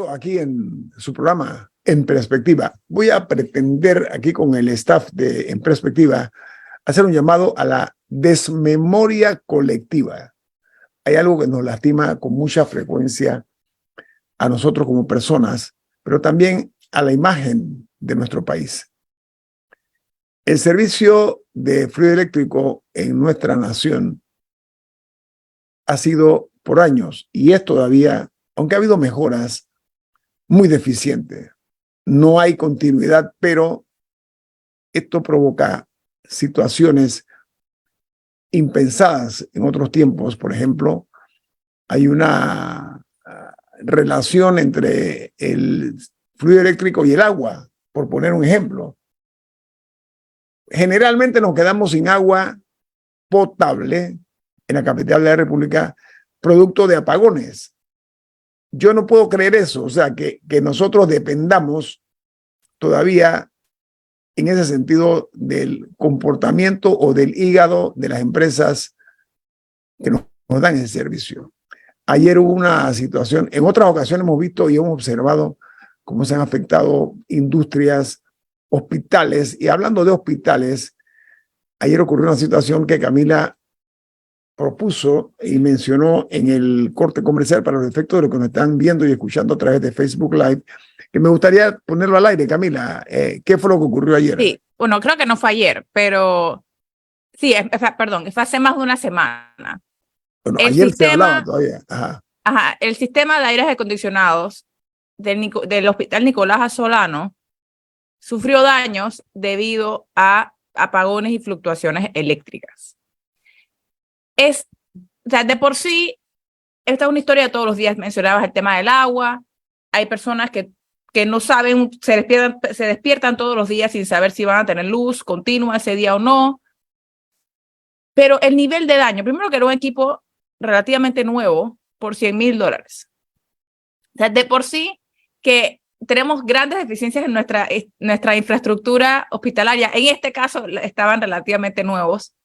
llamado aquí en su programa En Perspectiva. Voy a pretender aquí con el staff de En Perspectiva hacer un llamado a la desmemoria colectiva. Hay algo que nos lastima con mucha frecuencia a nosotros como personas, pero también a la imagen de nuestro país. El servicio de fluido eléctrico en nuestra nación ha sido por años y es todavía, aunque ha habido mejoras, muy deficiente. No hay continuidad, pero esto provoca situaciones impensadas en otros tiempos. Por ejemplo, hay una relación entre el fluido eléctrico y el agua, por poner un ejemplo. Generalmente nos quedamos sin agua potable en la capital de la República, producto de apagones. Yo no puedo creer eso, o sea, que nosotros dependamos todavía en ese sentido del comportamiento o del hígado de las empresas que nos dan ese servicio. Ayer hubo una situación, en otras ocasiones hemos visto y hemos observado cómo se han afectado industrias, hospitales, y hablando de hospitales, ayer ocurrió una situación que Camila propuso y mencionó en el corte comercial para los efectos de lo que nos están viendo y escuchando a través de Facebook Live, que me gustaría ponerlo al aire, Camila. ¿Qué fue lo que ocurrió ayer? Sí, bueno, creo que no fue ayer, pero sí, perdón, fue hace más de una semana. Bueno, ayer se hablaba todavía. El sistema de aires acondicionados del Hospital Nicolás Asolano sufrió daños debido a apagones y fluctuaciones eléctricas. O sea, de por sí, esta es una historia de todos los días. Mencionabas el tema del agua. Hay personas que no saben, se despiertan todos los días sin saber si van a tener luz continua ese día o no. Pero el nivel de daño, primero que era un equipo relativamente nuevo por $100,000. O sea, de por sí que tenemos grandes deficiencias en nuestra infraestructura hospitalaria. En este caso estaban relativamente nuevos.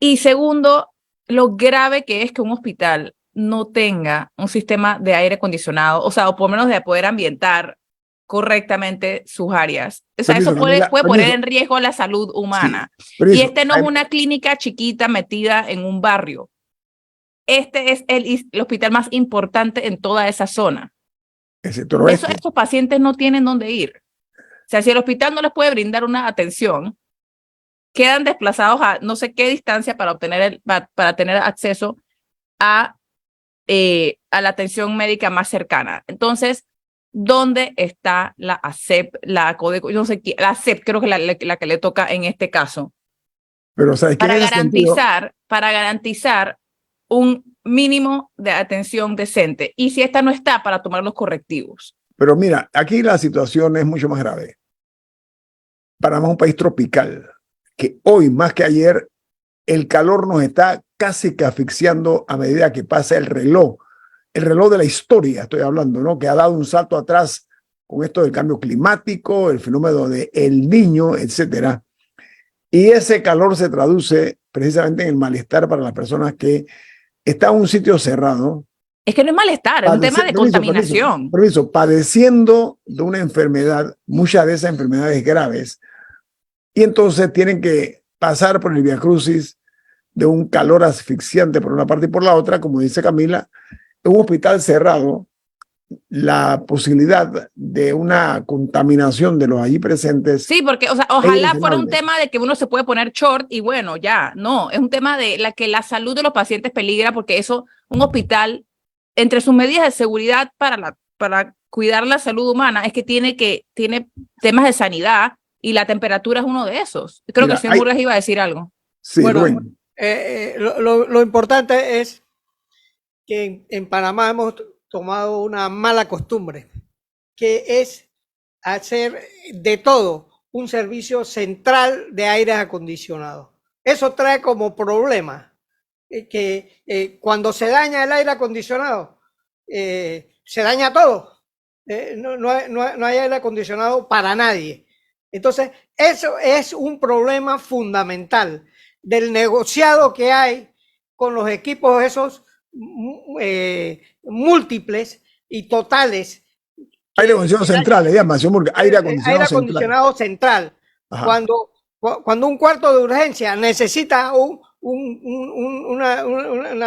Y segundo, lo grave que es que un hospital no tenga un sistema de aire acondicionado, o sea, o por lo menos de poder ambientar correctamente sus áreas. O sea, eso puede poner en riesgo la salud humana. Sí, y no es una clínica chiquita metida en un barrio. Este es el hospital más importante en toda esa zona. Estos pacientes no tienen dónde ir. O sea, si el hospital no les puede brindar una atención, quedan desplazados a no sé qué distancia para tener acceso a la atención médica más cercana. Entonces, ¿dónde está la ASEP, la Codeco? Yo no sé, la ASEP creo que la que le toca en este caso. Pero, ¿sabes qué? Para garantizar un mínimo de atención decente. Y si esta no está, para tomar los correctivos. Pero mira, aquí la situación es mucho más grave. Panamá es un país tropical, que hoy más que ayer el calor nos está casi que asfixiando a medida que pasa el reloj de la historia, estoy hablando, ¿no? Que ha dado un salto atrás con esto del cambio climático, el fenómeno de El Niño, etcétera. Y ese calor se traduce precisamente en el malestar para las personas que están en un sitio cerrado. Es que no es malestar, es un tema de contaminación. Padeciendo de una enfermedad, muchas de esas enfermedades graves, y entonces tienen que pasar por el viacrucis de un calor asfixiante por una parte y por la otra, como dice Camila, en un hospital cerrado, la posibilidad de una contaminación de los allí presentes. Sí, porque, o sea, ojalá fuera un tema de que uno se puede poner short y bueno, ya, no, es un tema de que la salud de los pacientes peligra, porque eso, un hospital, entre sus medidas de seguridad para cuidar la salud humana, es que tiene temas de sanidad y la temperatura es uno de esos. Creo que el señor Murgas iba a decir algo. Sí, bueno, lo importante es que en Panamá hemos tomado una mala costumbre, que es hacer de todo un servicio central de aires acondicionados. Eso trae como problema que cuando se daña el aire acondicionado, se daña todo. No hay aire acondicionado para nadie. Entonces, eso es un problema fundamental del negociado que hay con los equipos esos múltiples y totales. Aire acondicionado central, le llama, señor Murga. Aire acondicionado central. Cuando un cuarto de urgencia necesita una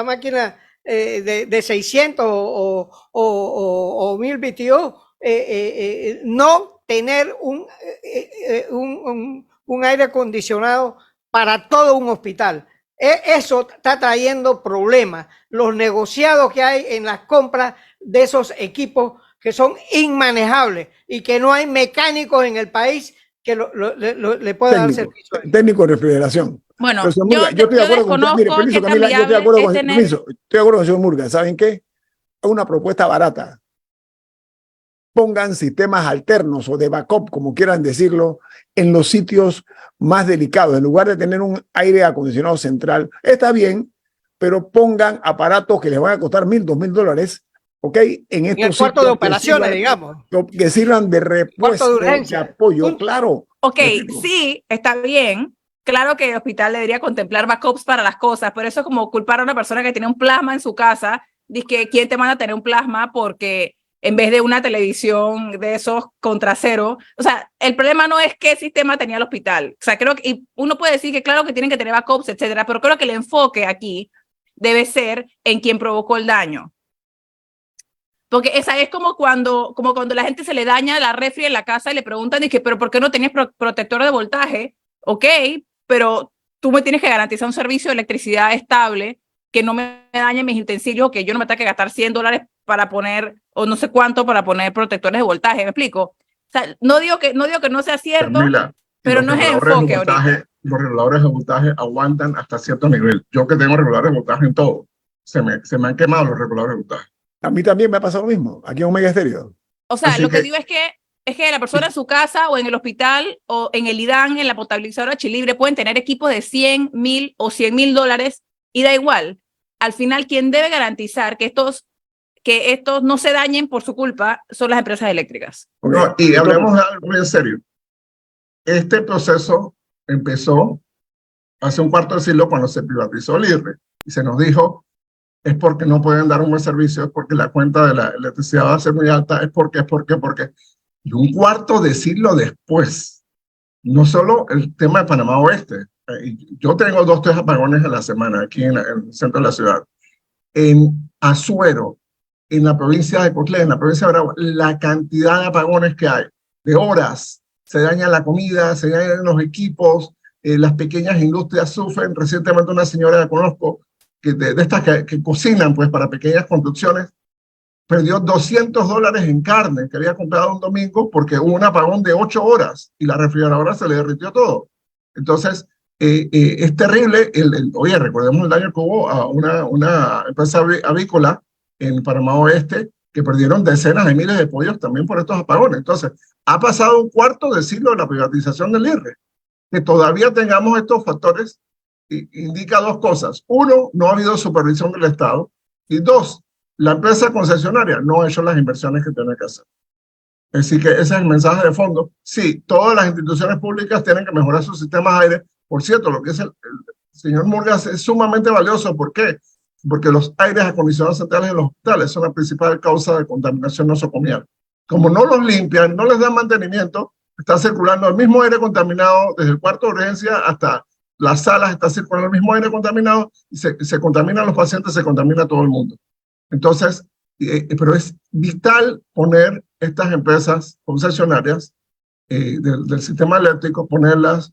máquina de 600 o 1000 BTU, no tener un aire acondicionado para todo un hospital. Eso está trayendo problemas. Los negociados que hay en las compras de esos equipos que son inmanejables y que no hay mecánicos en el país que le pueda dar servicio. Técnico de refrigeración. Bueno, Murga, yo estoy de acuerdo con usted. Mire, permiso, Camila, yo estoy de acuerdo con permiso. Estoy de acuerdo con el señor Murga. ¿Saben qué? Es una propuesta barata. Pongan sistemas alternos o de backup, como quieran decirlo, en los sitios más delicados. En lugar de tener un aire acondicionado central, está bien, pero pongan aparatos que les van a costar $1,000, $2,000, ¿ok? En el cuarto de operaciones, digamos. Que sirvan de repuesto, de apoyo, claro. Ok, sí, está bien. Claro que el hospital debería contemplar backups para las cosas, pero eso es como culpar a una persona que tiene un plasma en su casa. Dice que quién te manda a tener un plasma porque en vez de una televisión de esos contra cero. O sea, el problema no es qué sistema tenía el hospital. O sea, creo que y uno puede decir que claro que tienen que tener backups, etcétera, pero creo que el enfoque aquí debe ser en quien provocó el daño. Porque esa es como cuando la gente se le daña la refri en la casa y le preguntan, pero ¿por qué no tenías protector de voltaje? Ok, pero tú me tienes que garantizar un servicio de electricidad estable que no me dañe mis utensilios, que yo no me tenga que gastar $100 para poner, o no sé cuánto, para poner protectores de voltaje. ¿Me explico? O sea, no digo que no sea cierto, Camila, pero no es el enfoque ahorita. Los reguladores de voltaje aguantan hasta cierto nivel. Yo que tengo reguladores de voltaje en todo, se me han quemado los reguladores de voltaje. A mí también me ha pasado lo mismo, aquí en Omega Estéreo. O sea, lo que digo es que la persona en su casa o en el hospital o en el IDAN, en la potabilizadora Chilibre, pueden tener equipos de $100,000 o $100,000 y da igual. Al final, quien debe garantizar que estos no se dañen por su culpa son las empresas eléctricas. Okay. No, y hablemos de algo muy en serio. Este proceso empezó hace un cuarto de siglo cuando se privatizó el IRRE y se nos dijo es porque no pueden dar un buen servicio, es porque la cuenta de la electricidad va a ser muy alta, es porque. Y un cuarto de siglo después, no solo el tema de Panamá Oeste, yo tengo 2 o 3 apagones a la semana aquí en el centro de la ciudad. En Azuero, en la provincia de Cotlé, en la provincia de Aragua, la cantidad de apagones que hay, de horas, se daña la comida, se dañan los equipos, las pequeñas industrias sufren. Recientemente una señora que conozco, de estas que cocinan pues para pequeñas construcciones, perdió $200 en carne que había comprado un domingo porque hubo un apagón de 8 horas y la refrigeradora se le derritió todo. Entonces, es terrible. Oye, recordemos el daño que hubo a una empresa avícola en Panamá Oeste que perdieron decenas de miles de pollos también por estos apagones. Entonces, ha pasado un cuarto de siglo de la privatización del IRRE. Que todavía tengamos estos factores indica 2 cosas. 1, no ha habido supervisión del Estado. Y 2, la empresa concesionaria no ha hecho las inversiones que tiene que hacer. Así que ese es el mensaje de fondo. Sí, todas las instituciones públicas tienen que mejorar sus sistemas de aire. Por cierto, lo que es el señor Murgas es sumamente valioso. ¿Por qué? Porque los aires acondicionados centrales en los hospitales son la principal causa de contaminación nosocomial. Como no los limpian, no les dan mantenimiento, está circulando el mismo aire contaminado desde el cuarto de urgencia hasta las salas, está circulando el mismo aire contaminado y se contaminan los pacientes, se contamina todo el mundo. Entonces, pero es vital poner estas empresas concesionarias del sistema eléctrico, ponerlas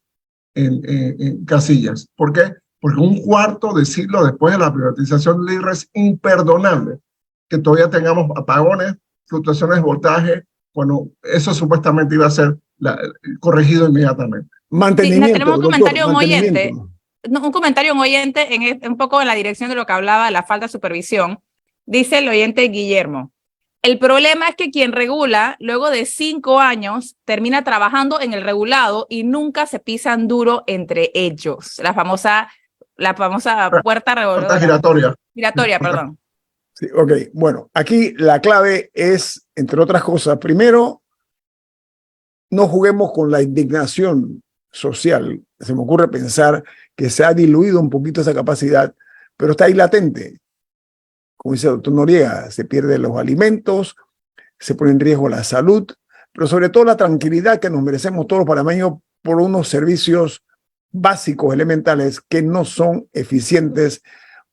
en casillas. ¿Por qué? Porque un cuarto de siglo después de la privatización del IRRE es imperdonable que todavía tengamos apagones, fluctuaciones de voltaje, cuando eso supuestamente iba a ser corregido inmediatamente. Mantenimiento. Sí, tenemos un comentario de un oyente. Un comentario de un oyente un poco en la dirección de lo que hablaba de la falta de supervisión. Dice el oyente Guillermo: el problema es que quien regula, luego de 5 años, termina trabajando en el regulado y nunca se pisan duro entre ellos. La famosa puerta reguladora. Giratoria, perdón. Sí, ok, bueno, aquí la clave es, entre otras cosas, primero, no juguemos con la indignación social. Se me ocurre pensar que se ha diluido un poquito esa capacidad, pero está ahí latente. como dice el doctor Noriega, se pierden los alimentos, se pone en riesgo la salud, pero sobre todo la tranquilidad que nos merecemos todos los panameños por unos servicios básicos, elementales, que no son eficientes,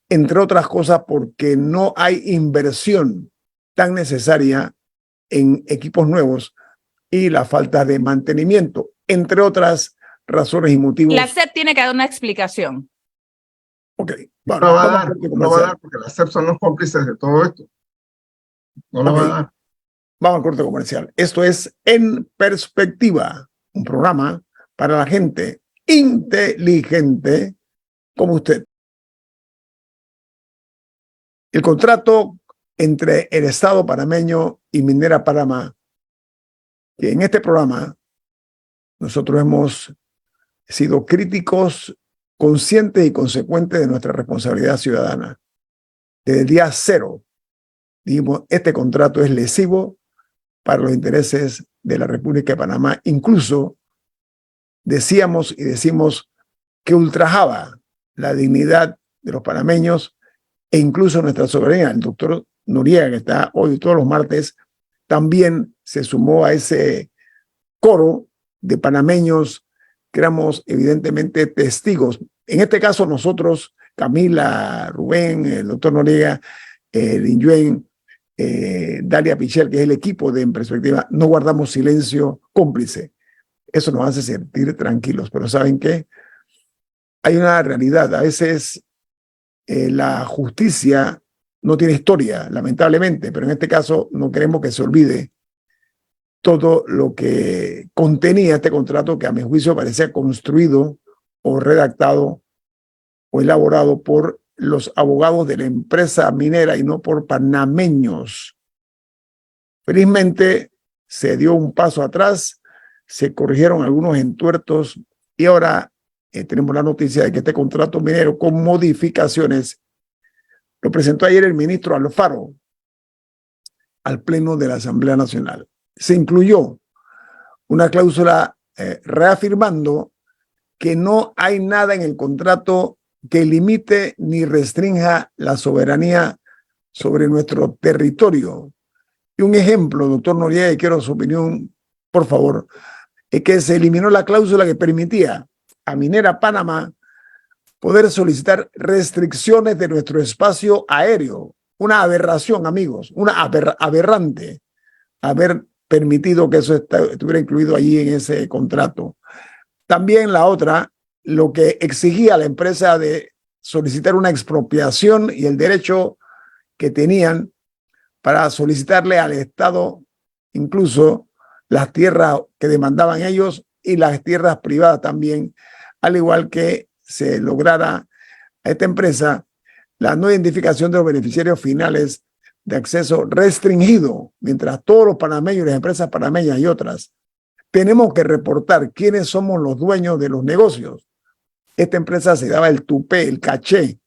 entre otras cosas porque no hay inversión tan necesaria en equipos nuevos y la falta de mantenimiento, entre otras razones y motivos. La SEP tiene que dar una explicación. Ok, no va a dar porque la SEP son los cómplices de todo esto. No lo va a dar. Vamos al corte comercial. Esto es En Perspectiva, un programa para la gente inteligente como usted. El contrato entre el Estado panameño y Minera Panamá, que en este programa nosotros hemos sido críticos, conscientes y consecuentes de nuestra responsabilidad ciudadana. Desde el día cero dijimos, este contrato es lesivo para los intereses de la República de Panamá. Incluso decíamos y decimos que ultrajaba la dignidad de los panameños e incluso nuestra soberanía. El doctor Noriega, que está hoy todos los martes, también se sumó a ese coro de panameños que éramos evidentemente testigos. En este caso nosotros, Camila, Rubén, el doctor Noriega, Lin Yuen, Dalia Pichel, que es el equipo de En Perspectiva, no guardamos silencio cómplice. Eso nos hace sentir tranquilos, pero ¿saben qué? Hay una realidad. A veces la justicia no tiene historia, lamentablemente, pero en este caso no queremos que se olvide todo lo que contenía este contrato, que a mi juicio parecía construido o redactado o elaborado por los abogados de la empresa minera y no por panameños. Felizmente se dio un paso atrás, se corrigieron algunos entuertos y ahora tenemos la noticia de que este contrato minero con modificaciones lo presentó ayer el ministro Alfaro al Pleno de la Asamblea Nacional. Se incluyó una cláusula reafirmando que no hay nada en el contrato que limite ni restrinja la soberanía sobre nuestro territorio. Y un ejemplo, doctor Noriega, y quiero su opinión, por favor, es que se eliminó la cláusula que permitía a Minera Panamá poder solicitar restricciones de nuestro espacio aéreo. Una aberración, amigos, una aberrante haber permitido que eso estuviera incluido allí en ese contrato. También la otra, lo que exigía a la empresa de solicitar una expropiación y el derecho que tenían para solicitarle al Estado incluso las tierras que demandaban ellos y las tierras privadas también, al igual que se lograra a esta empresa la no identificación de los beneficiarios finales de acceso restringido, mientras todos los panameños y las empresas panameñas y otras tenemos que reportar quiénes somos los dueños de los negocios. Esta empresa se daba el tupé, el caché,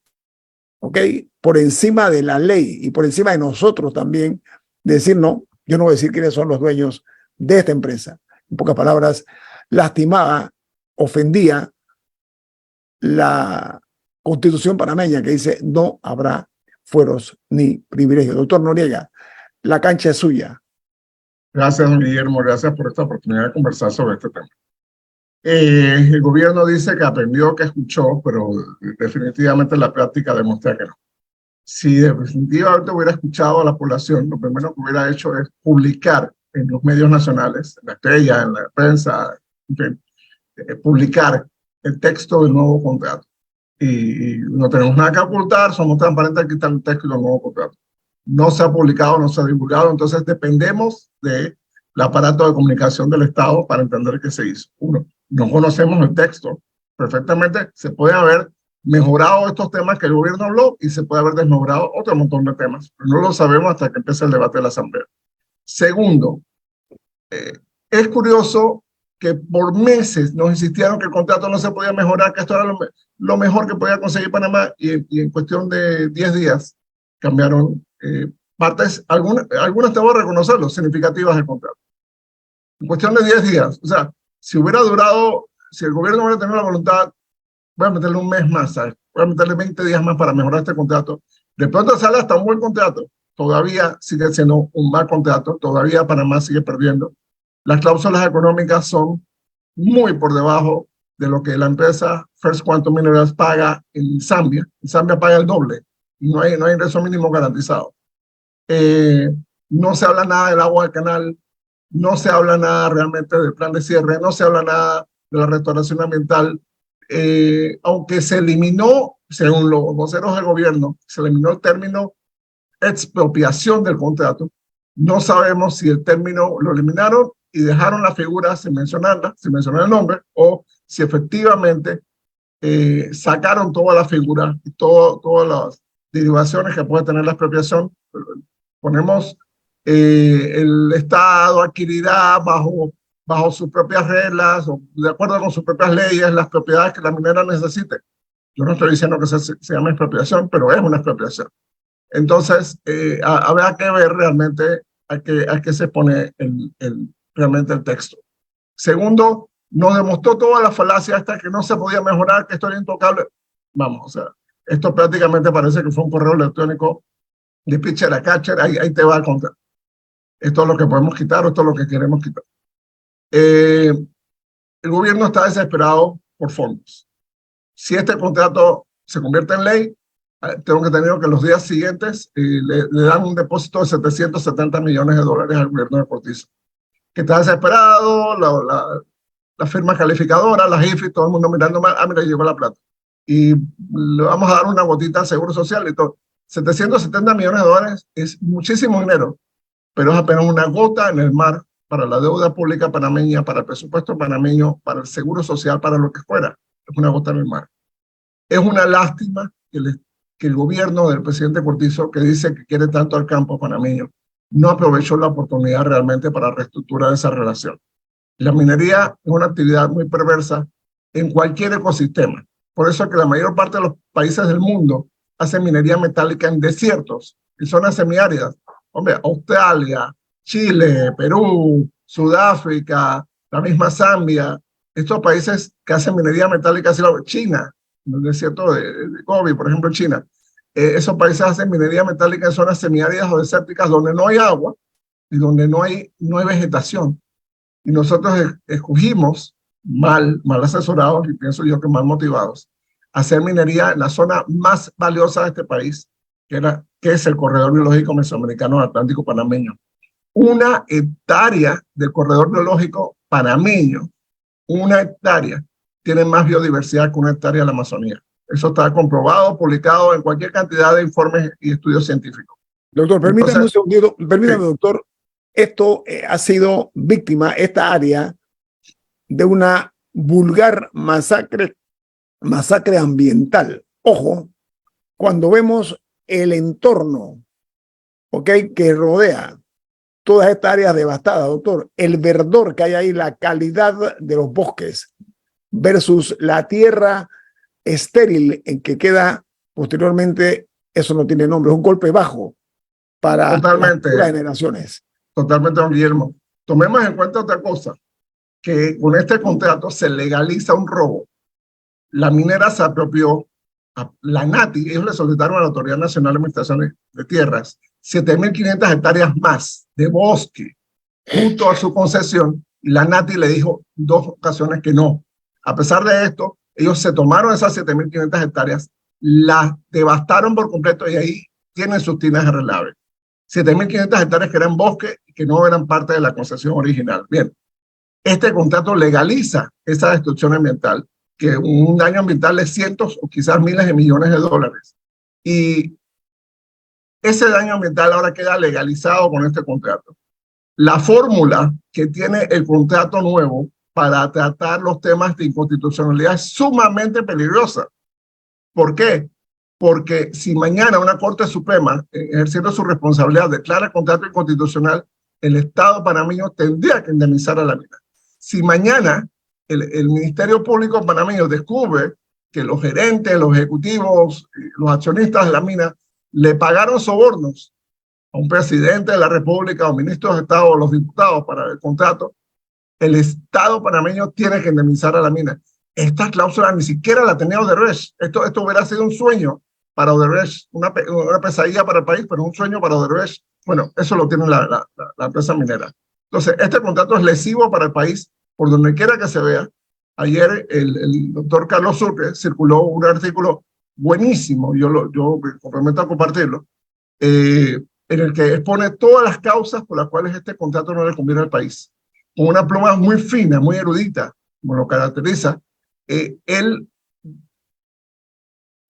¿ok? Por encima de la ley y por encima de nosotros también, de decir, no, yo no voy a decir quiénes son los dueños de esta empresa. En pocas palabras, lastimaba, ofendía la Constitución panameña que dice no habrá fueros ni privilegios. Doctor Noriega, la cancha es suya. Gracias, don Guillermo. Gracias por esta oportunidad de conversar sobre este tema. El gobierno dice que aprendió, que escuchó, pero definitivamente la práctica demuestra que no. Si definitivamente hubiera escuchado a la población, lo primero que hubiera hecho es publicar en los medios nacionales, en la Estrella, en la prensa, en fin, publicar el texto del nuevo contrato. Y no tenemos nada que ocultar, somos transparentes, aquí está el texto del nuevo contrato. No se ha publicado, no se ha divulgado, entonces dependemos del aparato de comunicación del Estado para entender qué se hizo. Uno, no conocemos el texto perfectamente, se puede haber mejorado estos temas que el gobierno habló y se puede haber desmejorado otro montón de temas, pero no lo sabemos hasta que empiece el debate de la Asamblea. Segundo, es curioso que por meses nos insistieron que el contrato no se podía mejorar, que esto era lo mejor que podía conseguir Panamá, y en cuestión de 10 días cambiaron partes, algunas te voy a reconocerlo, significativas del contrato. En cuestión de 10 días, o sea, si hubiera durado, si el gobierno hubiera tenido la voluntad, voy a meterle un mes más, ¿sabes? Voy a meterle 20 días más para mejorar este contrato, De pronto sale hasta un buen contrato, todavía sigue siendo un mal contrato, todavía Panamá sigue perdiendo. Las cláusulas económicas son muy por debajo de lo que la empresa First Quantum Minerals paga en Zambia. En Zambia paga el doble y no hay ingreso mínimo garantizado. No se habla nada del agua del canal, no se habla nada realmente del plan de cierre, no se habla nada de la restauración ambiental. Aunque se eliminó, según los voceros del gobierno, se eliminó el término expropiación del contrato, no sabemos si el término lo eliminaron y dejaron la figura sin mencionarla, sin mencionar el nombre, o si efectivamente sacaron toda la figura y todas las derivaciones que puede tener la expropiación. Ponemos el Estado adquirirá bajo sus propias reglas o de acuerdo con sus propias leyes las propiedades que la minera necesite. Yo no estoy diciendo que se llame expropiación, pero es una expropiación. Entonces, habrá que ver realmente a qué se pone realmente el texto. Segundo, nos demostró toda la falacia hasta que no se podía mejorar, que esto era intocable. Vamos, o sea, esto prácticamente parece que fue un correo electrónico de pitcher a catcher, ahí te va a contar. Esto es lo que podemos quitar, esto es lo que queremos quitar. El gobierno está desesperado por fondos. Si este contrato se convierte en ley, tengo que tener que los días siguientes le dan un depósito de 770 millones de dólares al gobierno de Cortizo, que está desesperado, la firma calificadora, la IFI, todo el mundo mirando mal, mira, llegó la plata. Y le vamos a dar una gotita al Seguro Social y todo. 770 millones de dólares es muchísimo dinero, pero es apenas una gota en el mar para la deuda pública panameña, para el presupuesto panameño, para el Seguro Social, para lo que fuera. Es una gota en el mar. Es una lástima que el gobierno del presidente Cortizo, que dice que quiere tanto al campo panameño, no aprovechó la oportunidad realmente para reestructurar esa relación. La minería es una actividad muy perversa en cualquier ecosistema. Por eso es que la mayor parte de los países del mundo hacen minería metálica en desiertos, en zonas semiáridas. Hombre, Australia, Chile, Perú, Sudáfrica, la misma Zambia, estos países que hacen minería metálica, China, en el desierto de Gobi, por ejemplo, China, esos países hacen minería metálica en zonas semiáridas o desérticas donde no hay agua y donde no hay vegetación. Y nosotros escogimos mal asesorados y pienso yo que mal motivados, hacer minería en la zona más valiosa de este país, que es el corredor biológico mesoamericano atlántico panameño. 1 hectárea del corredor biológico panameño, 1 hectárea, tiene más biodiversidad que 1 hectárea de la Amazonía. Eso está comprobado, publicado en cualquier cantidad de informes y estudios científicos. Doctor, permítame un segundito, permítame, sí. Doctor. Esto ha sido víctima, esta área, de una vulgar masacre ambiental. Ojo, cuando vemos el entorno, ¿okay?, que rodea todas estas áreas devastadas, doctor, el verdor que hay ahí, la calidad de los bosques versus la tierra estéril en que queda posteriormente, eso no tiene nombre, es un golpe bajo para las generaciones. Totalmente, don Guillermo. Tomemos en cuenta otra cosa, que con este contrato se legaliza un robo. La minera se apropió, la NATI, ellos le solicitaron a la Autoridad Nacional de Administración de Tierras 7.500 hectáreas más de bosque junto a su concesión, y la NATI le dijo 2 ocasiones que no. A pesar de esto, ellos se tomaron esas 7.500 hectáreas, las devastaron por completo y ahí tienen sus tinas de relave. 7.500 hectáreas que eran bosque y que no eran parte de la concesión original. Bien, este contrato legaliza esa destrucción ambiental, que un daño ambiental de cientos o quizás miles de millones de dólares. Y ese daño ambiental ahora queda legalizado con este contrato. La fórmula que tiene el contrato nuevo para tratar los temas de inconstitucionalidad es sumamente peligrosa. ¿Por qué? Porque si mañana una Corte Suprema, ejerciendo su responsabilidad, declara el contrato inconstitucional, el Estado panameño tendría que indemnizar a la mina. Si mañana el Ministerio Público panameño descubre que los gerentes, los ejecutivos, los accionistas de la mina le pagaron sobornos a un presidente de la República o ministros de Estado o los diputados para el contrato, el Estado panameño tiene que indemnizar a la mina. Esta cláusula ni siquiera la tenía Odebrecht. Esto hubiera sido un sueño para Odebrecht, una pesadilla para el país, pero un sueño para Odebrecht. Bueno, eso lo tiene la empresa minera. Entonces, este contrato es lesivo para el país, por donde quiera que se vea. Ayer el doctor Carlos Sucre circuló un artículo buenísimo, yo me comprometo a compartirlo, en el que expone todas las causas por las cuales este contrato no le conviene al país. Con una pluma muy fina, muy erudita, como lo caracteriza, él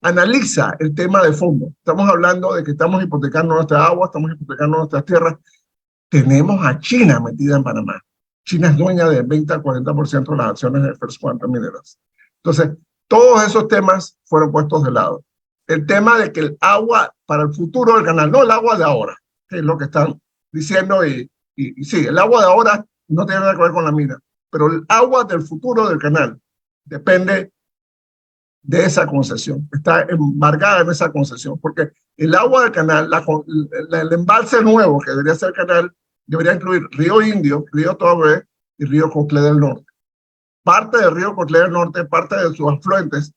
analiza el tema de fondo. Estamos hablando de que estamos hipotecando nuestra agua, estamos hipotecando nuestras tierras. Tenemos a China metida en Panamá. China es dueña del 20 al 40% de las acciones de First Quantum Minerals. Entonces, todos esos temas fueron puestos de lado. El tema de que el agua para el futuro del canal, no el agua de ahora, que es lo que están diciendo, y sí, el agua de ahora no tiene nada que ver con la mina, pero el agua del futuro del canal depende de esa concesión, está embargada en esa concesión, porque el agua del canal, el embalse nuevo que debería ser el canal, debería incluir Río Indio, Río Tobago y Río Cotlé del Norte. Parte del Río Cotlé del Norte, parte de sus afluentes,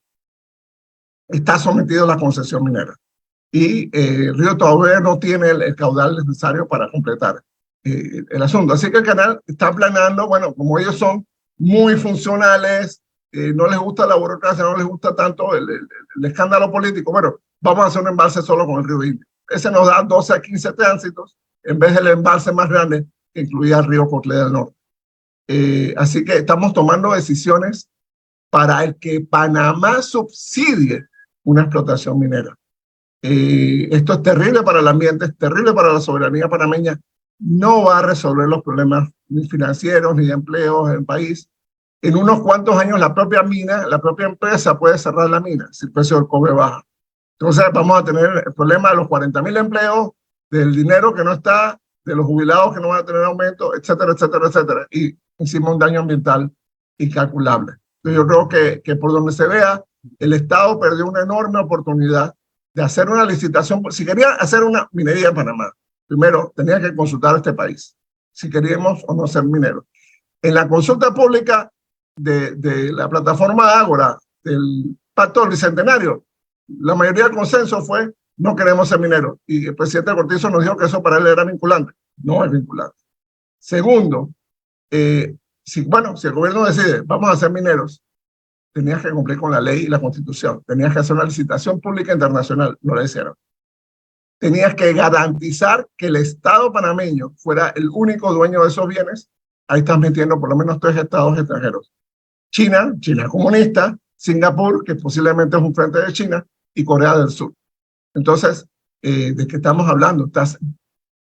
está sometido a la concesión minera. Y Río Tobago no tiene el caudal necesario para completar el asunto. Así que el canal está planeando, bueno, como ellos son muy funcionales, no les gusta la burocracia, no les gusta tanto el escándalo político, bueno, vamos a hacer un embalse solo con el Río Indio. Ese nos da 12 a 15 tránsitos en vez del embalse más grande que incluía el Río Cotlé del Norte. Así que estamos tomando decisiones para el que Panamá subsidie una explotación minera. Esto es terrible para el ambiente, es terrible para la soberanía panameña, no va a resolver los problemas ni financieros ni de empleos en el país. En unos cuantos años la propia mina, la propia empresa puede cerrar la mina si el precio del cobre baja. Entonces vamos a tener el problema de los 40.000 empleos, del dinero que no está, de los jubilados que no van a tener aumento, etcétera, etcétera, etcétera. Y encima un daño ambiental incalculable. Entonces yo creo que por donde se vea, el Estado perdió una enorme oportunidad de hacer una licitación. Si quería hacer una minería en Panamá, primero tenía que consultar a este país, si queríamos o no ser mineros. En la consulta pública de la plataforma Ágora, del Pacto del Bicentenario, la mayoría del consenso fue no queremos ser mineros. Y el presidente Cortizo nos dijo que eso para él era vinculante. No es vinculante. Segundo, si el gobierno decide vamos a ser mineros, tenías que cumplir con la ley y la constitución. Tenías que hacer una licitación pública internacional. No la hicieron. Tenías que garantizar que el Estado panameño fuera el único dueño de esos bienes. Ahí estás metiendo por lo menos 3 estados extranjeros. China comunista, Singapur, que posiblemente es un frente de China, y Corea del Sur. Entonces, ¿de qué estamos hablando? Estás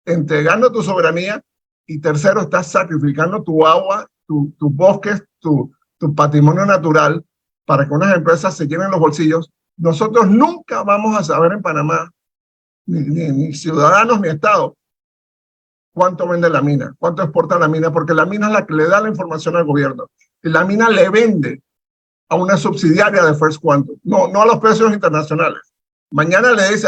entregando tu soberanía y tercero, estás sacrificando tu agua, tus bosques, tu patrimonio natural para que unas empresas se llenen los bolsillos. Nosotros nunca vamos a saber en Panamá, ni ciudadanos ni Estado, cuánto vende la mina, cuánto exporta la mina, porque la mina es la que le da la información al gobierno. Y la mina le vende a una subsidiaria de First Quantum, no a los precios internacionales. Mañana le dice,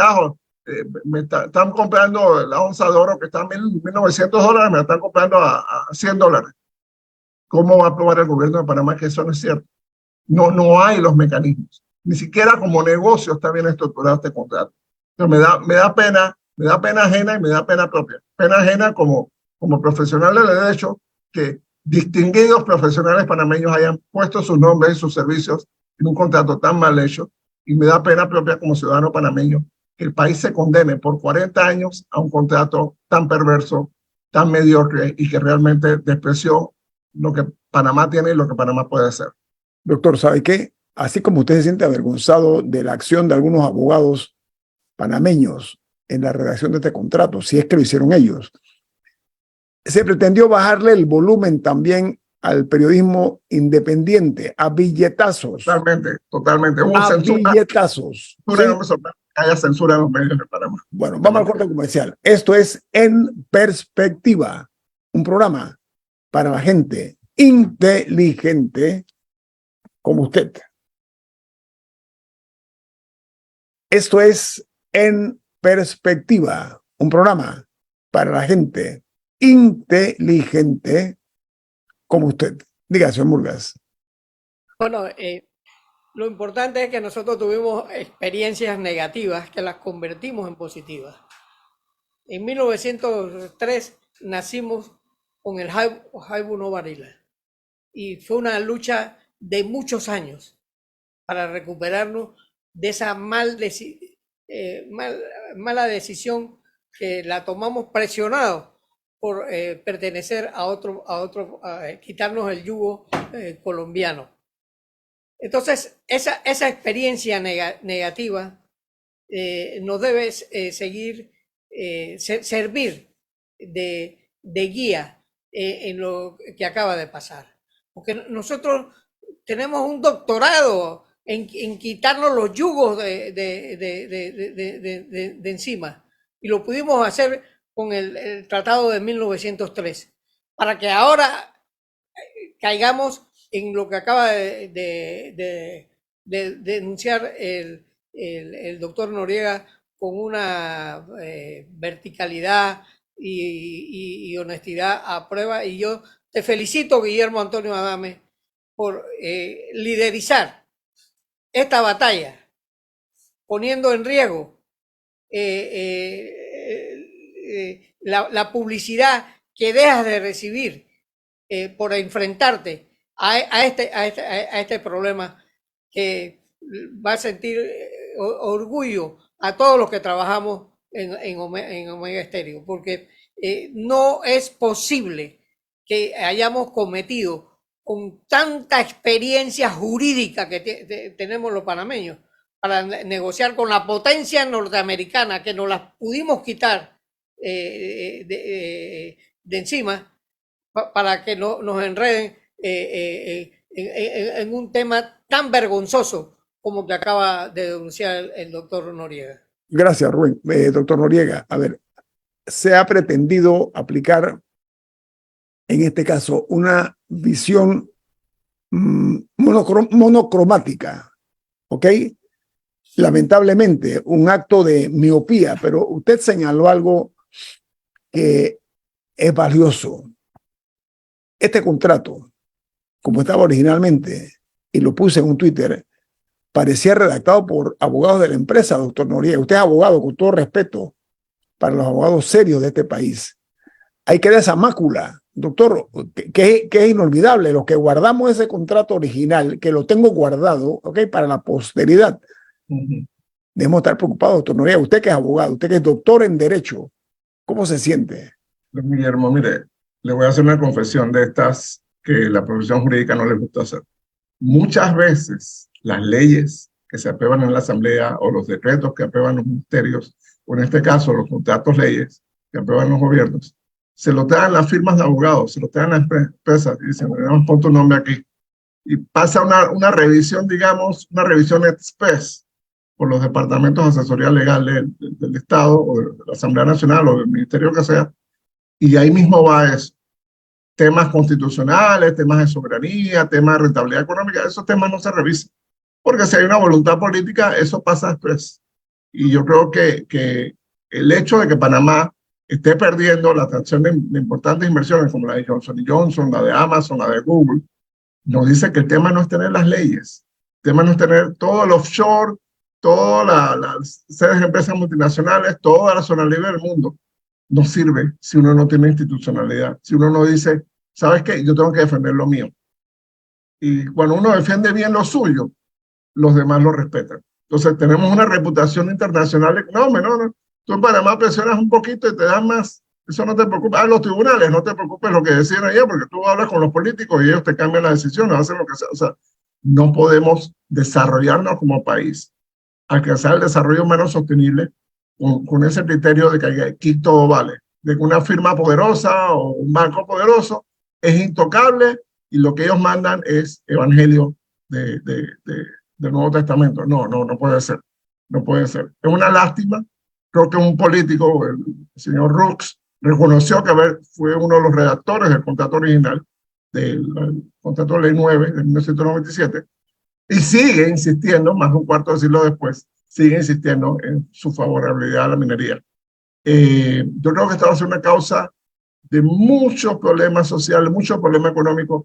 me están comprando la onza de oro que está a $1,900, me la están comprando a $100. ¿Cómo va a probar el gobierno de Panamá que eso no es cierto? No hay los mecanismos. Ni siquiera como negocio está bien estructurado este contrato. Entonces me da pena ajena y me da pena propia. Pena ajena como profesional del derecho, que distinguidos profesionales panameños hayan puesto sus nombres y sus servicios en un contrato tan mal hecho, y me da pena propia como ciudadano panameño que el país se condene por 40 años a un contrato tan perverso, tan mediocre y que realmente despreció lo que Panamá tiene y lo que Panamá puede hacer. Doctor, ¿sabe qué? Así como usted se siente avergonzado de la acción de algunos abogados panameños en la redacción de este contrato, si es que lo hicieron ellos, se pretendió bajarle el volumen también al periodismo independiente, a billetazos. Totalmente. Hubo a censura. billetazos. ¿Sí? No me sorprende que haya censura en los medios de Panamá. Bueno, vamos al corte comercial. Esto es En Perspectiva, un programa para la gente inteligente como usted. Esto es En Perspectiva, un programa para la gente inteligente como usted. Diga, señor Murgas. Bueno, Lo importante es que nosotros tuvimos experiencias negativas que las convertimos en positivas. En 1903 nacimos con el Jaibu no Varila y fue una lucha de muchos años para recuperarnos de esa mala decisión que la tomamos presionados por pertenecer a quitarnos el yugo colombiano. Entonces, esa experiencia negativa nos debe servir de guía en lo que acaba de pasar. Porque nosotros tenemos un doctorado en quitarnos los yugos de encima, y lo pudimos hacer con el Tratado de 1903, para que ahora caigamos en lo que acaba de denunciar el doctor Noriega con una verticalidad y honestidad a prueba. Y yo te felicito, Guillermo Antonio Adame, por liderizar esta batalla, poniendo en riesgo la publicidad que dejas de recibir por enfrentarte a este problema, que va a sentir orgullo a todos los que trabajamos en Omega Estéreo, porque no es posible que hayamos cometido, con tanta experiencia jurídica que tenemos los panameños, para negociar con la potencia norteamericana, que nos las pudimos quitar de encima, para que no nos enreden en un tema tan vergonzoso como que acaba de denunciar el doctor Noriega. Gracias, Rubén. Doctor Noriega, a ver, se ha pretendido aplicar en este caso una visión monocromática, ¿ok? Lamentablemente, un acto de miopía, pero usted señaló algo que es valioso. Este contrato, como estaba originalmente, y lo puse en un Twitter, parecía redactado por abogados de la empresa, doctor Noriega. Usted es abogado, con todo respeto para los abogados serios de este país. Ahí queda esa mácula, doctor, que es inolvidable. Los que guardamos ese contrato original, que lo tengo guardado, ¿ok?, para la posteridad. Debemos estar preocupados, doctor Noriega. Usted que es abogado, usted que es doctor en Derecho, ¿cómo se siente? Guillermo, mire, le voy a hacer una confesión de estas que la profesión jurídica no les gusta hacer. Muchas veces las leyes que se aprueban en la Asamblea o los decretos que aprueban los ministerios, o en este caso los contratos leyes que aprueban los gobiernos, se lo dan las firmas de abogados, se lo dan las empresas y dicen, pon tu nombre aquí. Y pasa una revisión, digamos, una revisión express por los departamentos de asesoría legal del Estado o de la Asamblea Nacional o del ministerio que sea, y ahí mismo va eso. Temas constitucionales, temas de soberanía, temas de rentabilidad económica, esos temas no se revisan. Porque si hay una voluntad política, eso pasa después. Y yo creo que el hecho de que Panamá esté perdiendo la atracción de importantes inversiones como la de Johnson & Johnson, la de Amazon, la de Google, nos dice que el tema no es tener las leyes. El tema no es tener todo el offshore, todas las sedes de empresas multinacionales, toda la zona libre del mundo. No sirve si uno no tiene institucionalidad, si uno no dice, ¿sabes qué? Yo tengo que defender lo mío. Y cuando uno defiende bien lo suyo, los demás lo respetan. Entonces tenemos una reputación internacional. No, tú en Panamá presionas un poquito y te dan más. Eso no te preocupa. Los tribunales, no te preocupes lo que deciden allá, porque tú hablas con los políticos y ellos te cambian las decisiones, hacen lo que sea. O sea, no podemos desarrollarnos como país, alcanzar el desarrollo humano sostenible con ese criterio de que aquí todo vale, de que una firma poderosa o un banco poderoso es intocable y lo que ellos mandan es evangelio del Nuevo Testamento. No puede ser. No puede ser. Es una lástima. Creo que un político, el señor Rooks, reconoció que fue uno de los redactores del contrato original, del contrato de ley 9 de 1997, y sigue insistiendo, más de un cuarto de siglo después, sigue insistiendo en su favorabilidad a la minería. Yo creo que esta va a ser una causa de muchos problemas sociales, muchos problemas económicos.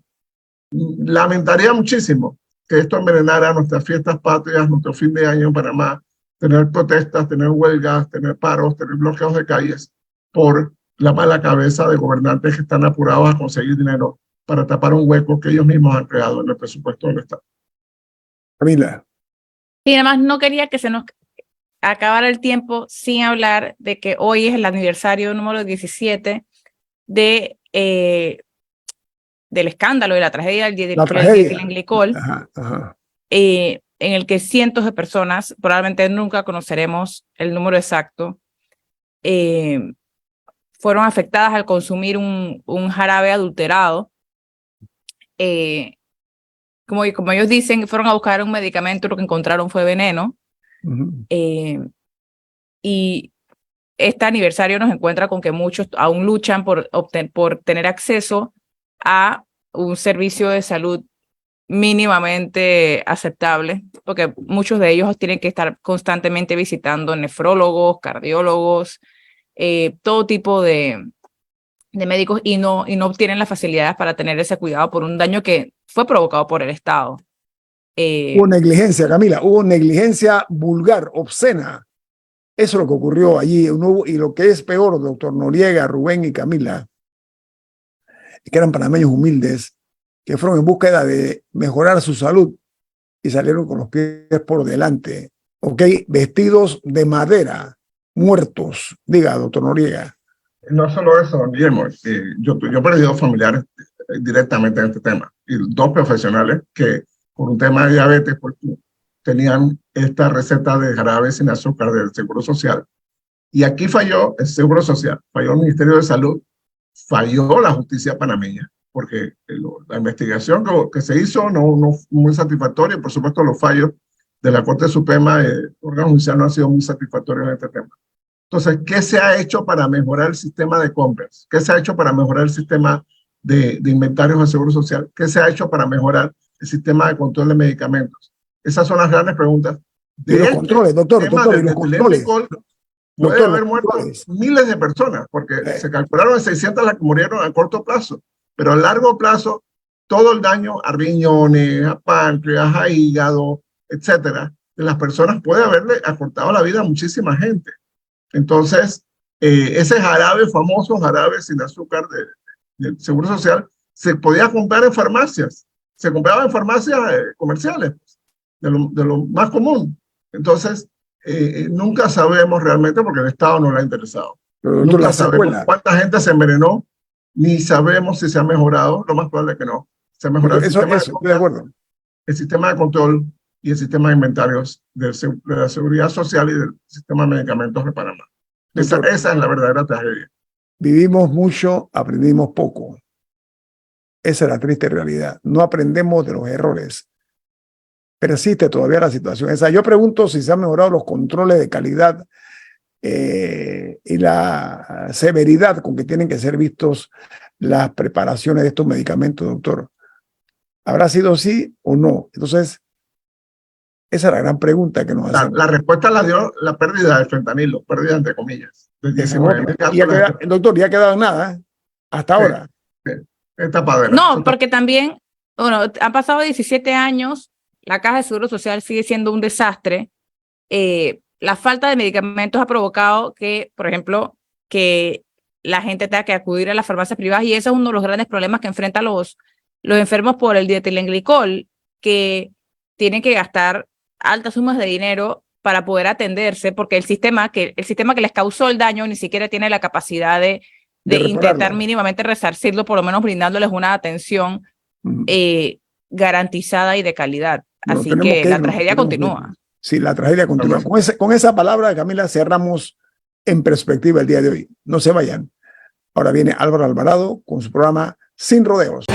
Lamentaría muchísimo que esto envenenara nuestras fiestas patrias, nuestro fin de año en Panamá, tener protestas, tener huelgas, tener paros, tener bloqueos de calles por la mala cabeza de gobernantes que están apurados a conseguir dinero para tapar un hueco que ellos mismos han creado en el presupuesto del Estado. Camila. Y además no quería que se nos acabara el tiempo sin hablar de que hoy es el aniversario número 17 del escándalo, de la tragedia del dietilenglicol, en el que cientos de personas, probablemente nunca conoceremos el número exacto, fueron afectadas al consumir un jarabe adulterado. Como ellos dicen, fueron a buscar un medicamento, lo que encontraron fue veneno. Y este aniversario nos encuentra con que muchos aún luchan por tener acceso a un servicio de salud mínimamente aceptable, porque muchos de ellos tienen que estar constantemente visitando nefrólogos, cardiólogos, todo tipo de médicos y no obtienen las facilidades para tener ese cuidado por un daño que fue provocado por el Estado. Hubo negligencia, Camila, hubo negligencia vulgar, obscena. Eso es lo que ocurrió allí. Y lo que es peor, doctor Noriega, Rubén y Camila, que eran panameños humildes, que fueron en búsqueda de mejorar su salud y salieron con los pies por delante, ¿ok? Vestidos de madera, muertos. Diga, doctor Noriega. No solo eso, don Guillermo, yo he perdido familiares directamente en este tema, y dos profesionales que por un tema de diabetes pues, tenían esta receta de jarabe sin azúcar del Seguro Social. Y aquí falló el Seguro Social, falló el Ministerio de Salud, falló la justicia panameña, porque la investigación que se hizo no fue muy satisfactoria, y por supuesto los fallos de la Corte Suprema, el órgano judicial no han sido muy satisfactorios en este tema. Entonces, ¿qué se ha hecho para mejorar el sistema de compras? ¿Qué se ha hecho para mejorar el sistema de inventarios del Seguro Social? ¿Qué se ha hecho para mejorar el sistema de control de medicamentos? Esas son las grandes preguntas. Y los controles, doctor, y los controles. Puede haber muerto miles de personas, porque se calcularon en 600 las que murieron a corto plazo, pero a largo plazo, todo el daño a riñones, a páncreas, a hígado, etcétera, de las personas puede haberle acortado la vida a muchísima gente. Entonces, ese jarabe, famoso jarabe sin azúcar del Seguro Social, se podía comprar en farmacias. Se compraba en farmacias comerciales, de lo más común. Entonces, nunca sabemos realmente porque el Estado no le ha interesado. Pero nunca sabemos cuánta gente se envenenó, ni sabemos si se ha mejorado. Lo más probable es que no. Se ha mejorado el sistema de control y el sistema de inventarios de la seguridad social y del sistema de medicamentos de Panamá. Esa es la verdadera tragedia. Vivimos mucho, aprendimos poco. Esa es la triste realidad. No aprendemos de los errores. Persiste todavía la situación esa. Yo pregunto si se han mejorado los controles de calidad y la severidad con que tienen que ser vistos las preparaciones de estos medicamentos, doctor. ¿Habrá sido sí o no? Entonces, esa es la gran pregunta que nos hacemos. La respuesta la dio la pérdida del fentanilo, pérdida entre comillas. De 19,000 casos. Doctor, ya ha quedado nada hasta ahora. Esta padera. No, porque también, bueno, han pasado 17 años, la Caja de Seguro Social sigue siendo un desastre. La falta de medicamentos ha provocado que, por ejemplo, que la gente tenga que acudir a las farmacias privadas, y ese es uno de los grandes problemas que enfrentan los enfermos por el dietilenglicol, que tienen que gastar altas sumas de dinero para poder atenderse, porque el sistema que les causó el daño ni siquiera tiene la capacidad de intentar mínimamente resarcirlo, por lo menos brindándoles una atención garantizada y de calidad. Así que la tragedia continúa. Sí, la tragedia continúa. Con esa palabra, Camila, cerramos En Perspectiva el día de hoy. No se vayan. Ahora viene Álvaro Alvarado con su programa Sin Rodeos.